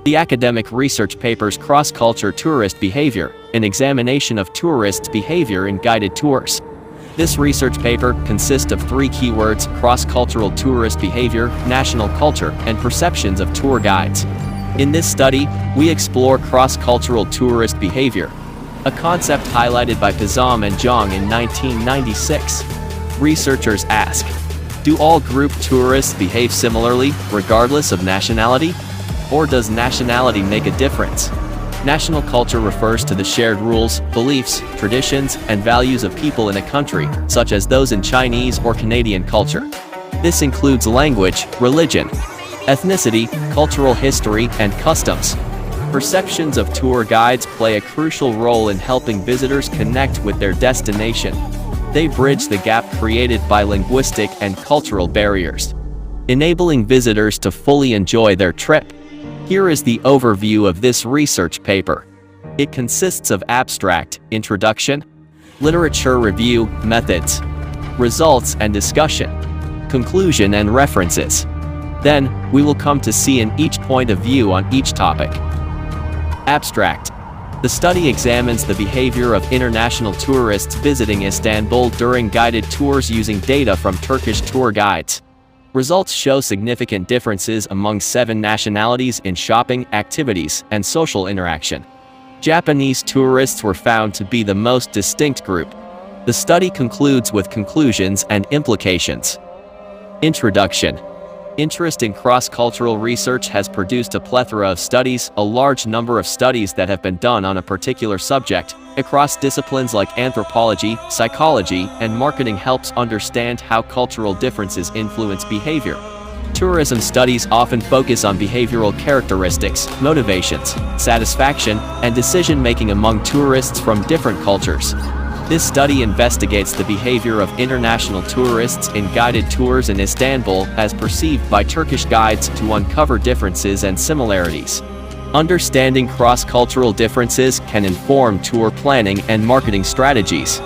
The academic research paper's Cross-Culture Tourist Behavior, an examination of tourists' behavior in guided tours. This research paper consists of 3 keywords: cross-cultural tourist behavior, national culture, and perceptions of tour guides. In this study, we explore cross-cultural tourist behavior, a concept highlighted by Pizam and Zhang in 1996. Researchers ask, do all group tourists behave similarly, regardless of nationality? Or does nationality make a difference? National culture refers to the shared rules, beliefs, traditions, and values of people in a country, such as those in Chinese or Canadian culture. This includes language, religion, ethnicity, cultural history, and customs. Perceptions of tour guides play a crucial role in helping visitors connect with their destination. They bridge the gap created by linguistic and cultural barriers, enabling visitors to fully enjoy their trip. Here is the overview of this research paper. It consists of abstract, introduction, literature review, methods, results and discussion, conclusion and references. Then, we will come to see in each point of view on each topic. Abstract. The study examines the behavior of international tourists visiting Istanbul during guided tours using data from Turkish tour guides. Results show significant differences among 7 nationalities in shopping, activities, and social interaction. Japanese tourists were found to be the most distinct group. The study concludes with conclusions and implications. Introduction. Interest in cross-cultural research has produced a plethora of studies, a large number of studies that have been done on a particular subject, across disciplines like anthropology, psychology, and marketing helps understand how cultural differences influence behavior. Tourism studies often focus on behavioral characteristics, motivations, satisfaction, and decision-making among tourists from different cultures. This study investigates the behavior of international tourists in guided tours in Istanbul as perceived by Turkish guides to uncover differences and similarities. Understanding cross-cultural differences can inform tour planning and marketing strategies.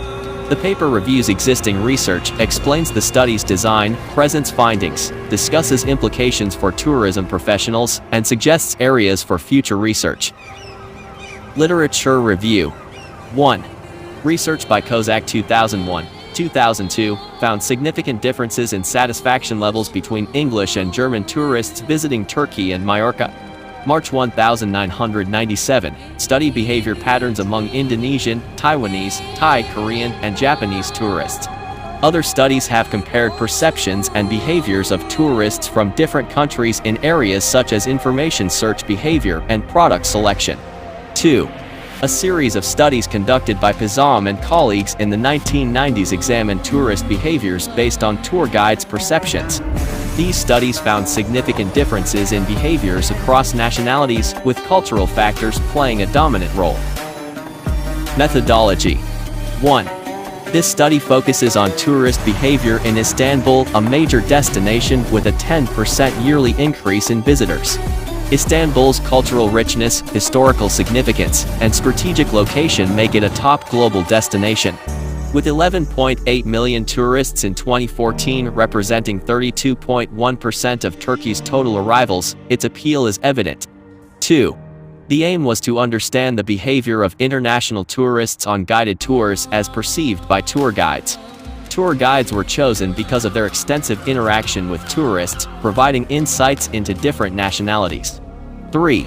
The paper reviews existing research, explains the study's design, presents findings, discusses implications for tourism professionals, and suggests areas for future research. Literature review. 1. Research by Kozak 2001-2002 found significant differences in satisfaction levels between English and German tourists visiting Turkey and Majorca. March 1997, study behavior patterns among Indonesian, Taiwanese, Thai, Korean, and Japanese tourists. Other studies have compared perceptions and behaviors of tourists from different countries in areas such as information search behavior and product selection. 2. A series of studies conducted by Pizam and colleagues in the 1990s examined tourist behaviors based on tour guides' perceptions. These studies found significant differences in behaviors across nationalities, with cultural factors playing a dominant role. Methodology. 1. This study focuses on tourist behavior in Istanbul, a major destination with a 10% yearly increase in visitors. Istanbul's cultural richness, historical significance, and strategic location make it a top global destination. With 11.8 million tourists in 2014 representing 32.1% of Turkey's total arrivals, its appeal is evident. 2. The aim was to understand the behavior of international tourists on guided tours as perceived by tour guides. Tour guides were chosen because of their extensive interaction with tourists, providing insights into different nationalities. 3.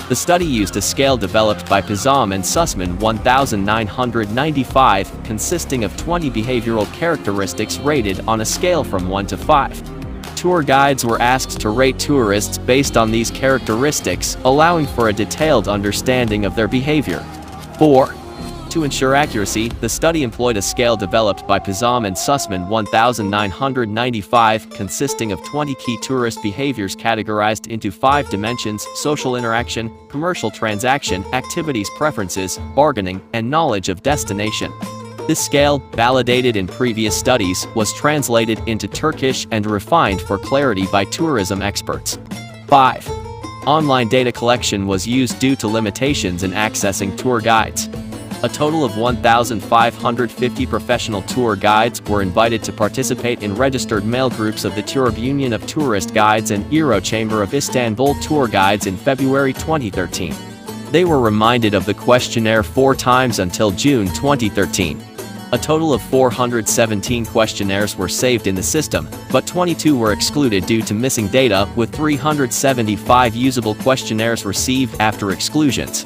The study used a scale developed by Pizam and Sussman 1995, consisting of 20 behavioral characteristics rated on a scale from 1 to 5. Tour guides were asked to rate tourists based on these characteristics, allowing for a detailed understanding of their behavior. 4. To ensure accuracy, the study employed a scale developed by Pizam and Sussman 1995, consisting of 20 key tourist behaviors categorized into 5 dimensions: social interaction, commercial transaction, activities preferences, bargaining, and knowledge of destination. This scale, validated in previous studies, was translated into Turkish and refined for clarity by tourism experts. 5. Online data collection was used due to limitations in accessing tour guides. A total of 1,550 professional tour guides were invited to participate in registered mail groups of the Turab Union of Tourist Guides and Euro Chamber of Istanbul Tour Guides in February 2013. They were reminded of the questionnaire 4 times until June 2013. A total of 417 questionnaires were saved in the system, but 22 were excluded due to missing data, with 375 usable questionnaires received after exclusions.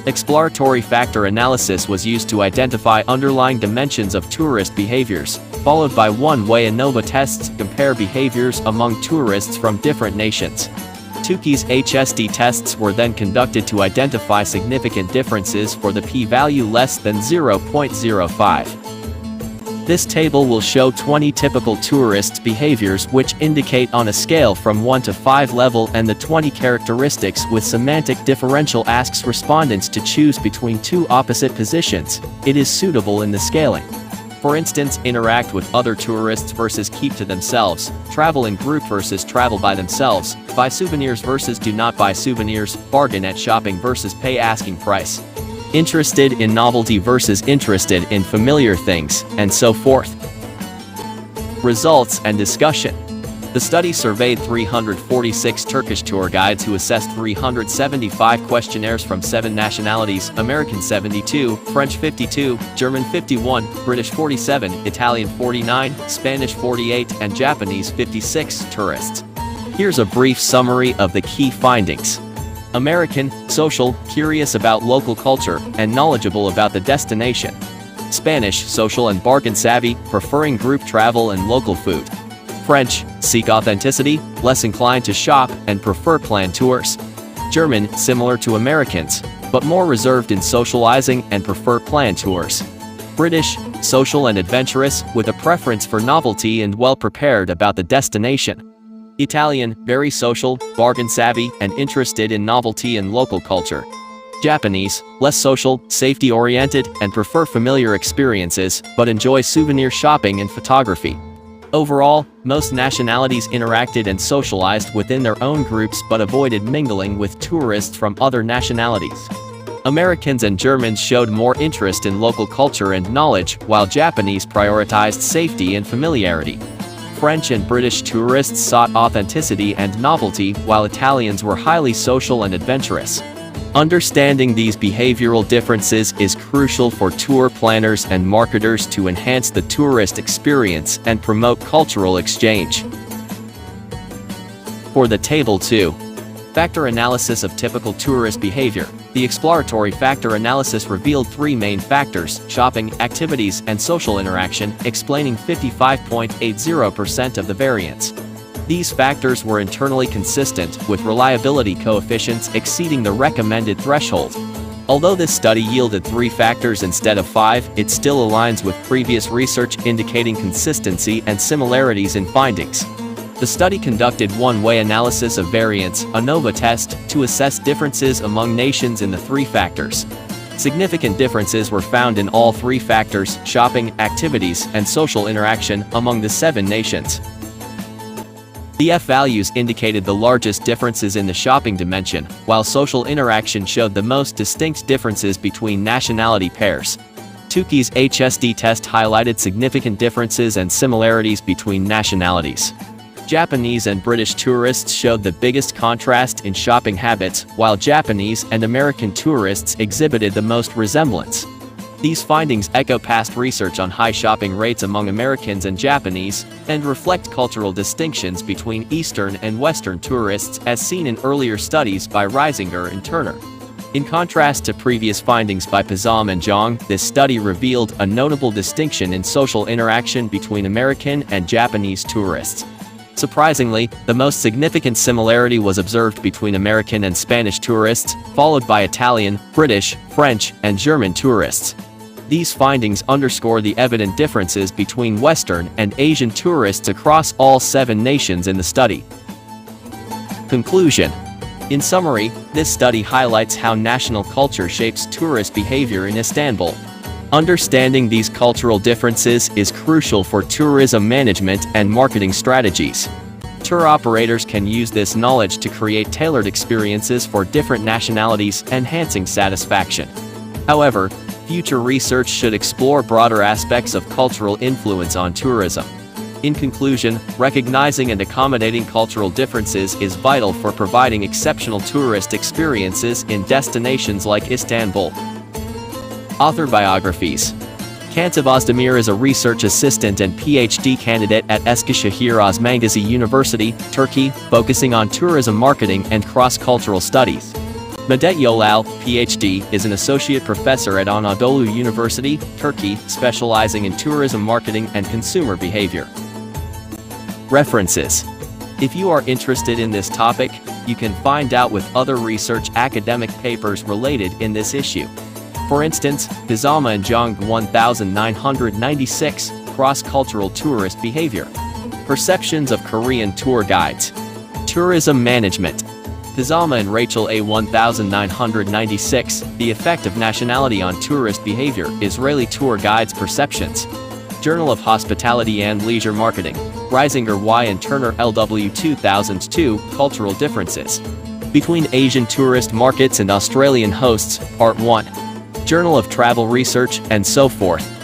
Exploratory factor analysis was used to identify underlying dimensions of tourist behaviors, followed by one-way ANOVA tests to compare behaviors among tourists from different nations. Tukey's HSD tests were then conducted to identify significant differences for the p-value less than 0.05. This table will show 20 typical tourists' behaviors which indicate on a scale from 1 to 5 level, and the 20 characteristics with semantic differential asks respondents to choose between 2 opposite positions. It is suitable in the scaling. For instance, interact with other tourists versus keep to themselves, travel in group versus travel by themselves, buy souvenirs versus do not buy souvenirs, bargain at shopping versus pay asking price, interested in novelty versus interested in familiar things, and so forth. Results and discussion. The study surveyed 346 Turkish tour guides who assessed 375 questionnaires from 7 nationalities: American 72, French 52, German 51, British 47, Italian 49, Spanish 48, and Japanese 56 tourists. Here's a brief summary of the key findings. American, social, curious about local culture, and knowledgeable about the destination. Spanish, social and bargain savvy, preferring group travel and local food. French, seek authenticity, less inclined to shop, and prefer planned tours. German, similar to Americans, but more reserved in socializing and prefer planned tours. British, social and adventurous, with a preference for novelty and well prepared about the destination. Italian, very social, bargain savvy, and interested in novelty and local culture. Japanese, less social, safety oriented, and prefer familiar experiences, but enjoy souvenir shopping and photography. Overall, most nationalities interacted and socialized within their own groups but avoided mingling with tourists from other nationalities. Americans and Germans showed more interest in local culture and knowledge, while Japanese prioritized safety and familiarity. French and British tourists sought authenticity and novelty, while Italians were highly social and adventurous. Understanding these behavioral differences is crucial for tour planners and marketers to enhance the tourist experience and promote cultural exchange. For the Table 2. Factor analysis of typical tourist behavior. The exploratory factor analysis revealed 3 main factors: shopping, activities, and social interaction, explaining 55.80% of the variance. These factors were internally consistent, with reliability coefficients exceeding the recommended threshold. Although this study yielded 3 factors instead of 5, it still aligns with previous research indicating consistency and similarities in findings. The study conducted one-way analysis of variance, ANOVA test, to assess differences among nations in the 3 factors. Significant differences were found in all 3 factors: shopping, activities, and social interaction, among the 7 nations. The F-values indicated the largest differences in the shopping dimension, while social interaction showed the most distinct differences between nationality pairs. Tukey's HSD test highlighted significant differences and similarities between nationalities. Japanese and British tourists showed the biggest contrast in shopping habits, while Japanese and American tourists exhibited the most resemblance. These findings echo past research on high shopping rates among Americans and Japanese, and reflect cultural distinctions between Eastern and Western tourists as seen in earlier studies by Reisinger and Turner. In contrast to previous findings by Pazam and Zhang, this study revealed a notable distinction in social interaction between American and Japanese tourists. Surprisingly, the most significant similarity was observed between American and Spanish tourists, followed by Italian, British, French, and German tourists. These findings underscore the evident differences between Western and Asian tourists across all 7 nations in the study. Conclusion. In summary, this study highlights how national culture shapes tourist behavior in Istanbul. Understanding these cultural differences is crucial for tourism management and marketing strategies. Tour operators can use this knowledge to create tailored experiences for different nationalities, enhancing satisfaction. However, Future research should explore broader aspects of cultural influence on tourism. In conclusion, recognizing and accommodating cultural differences is vital for providing exceptional tourist experiences in destinations like Istanbul. Author biographies. Kantab Özdemir is a research assistant and PhD candidate at Eskişehir Osman University, Turkey, focusing on tourism marketing and cross-cultural studies. Medet Yolal, PhD, is an associate professor at Anadolu University, Turkey, specializing in tourism marketing and consumer behavior. References. If you are interested in this topic, you can find out with other research academic papers related in this issue. For instance, Bizama and Jong 1996, Cross-Cultural Tourist Behavior. Perceptions of Korean Tour Guides. Tourism Management. Bizama and Rachel A. 1996, The Effect of Nationality on Tourist Behavior, Israeli Tour Guides Perceptions. Journal of Hospitality and Leisure Marketing. Reisinger Y. and Turner LW 2002, Cultural Differences Between Asian Tourist Markets and Australian Hosts, Part 1. Journal of Travel Research, and so forth.